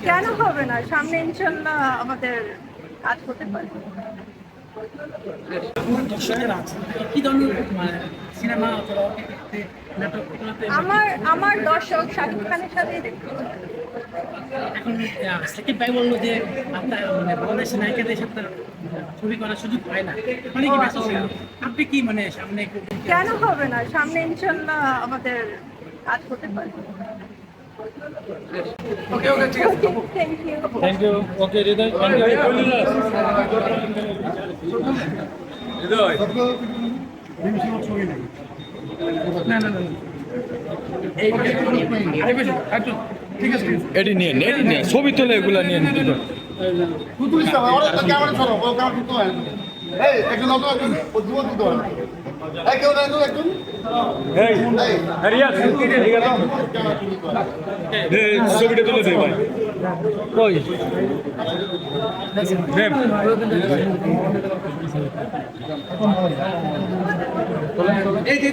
কেন হবে না? সামনে ইনশাল্লাহ আমাদের কাজ হতে পারে। দর্শকেরা আছে কি ধরনের সিনেমা অথবা নাটকগুলোতে আমার দর্শক শাকিব খানের সাথেই দেখতে চায়। এখন সাকিব ভাই বললো যে আপনার বাংলাদেশের নায়িকাদের সাথে ছবি করার সুযোগ হয় না, মানে কি ব্যস্ত ছিল? আপনি কি সামনে কেন হবে না? সামনে ইনশাল্লাহ আমাদের কাজ হতে পারে। ওকে ওকে ঠিক আছে। Thank you. ওকে হৃদয়, হৃদয় না না না ঠিক আছে এটি নিয়ে ছবি তোলে এগুলা নিয়ে তুই ক্যামেরা ছড়ো ও ক্যামেরা তুলতে হয় এই একজন নতুন একজন ও জীবন তুলতে হয় এই কেউ নাই তো একজন এই রিয়াজ ছবিটা তুলে দে ভাই কই এই যে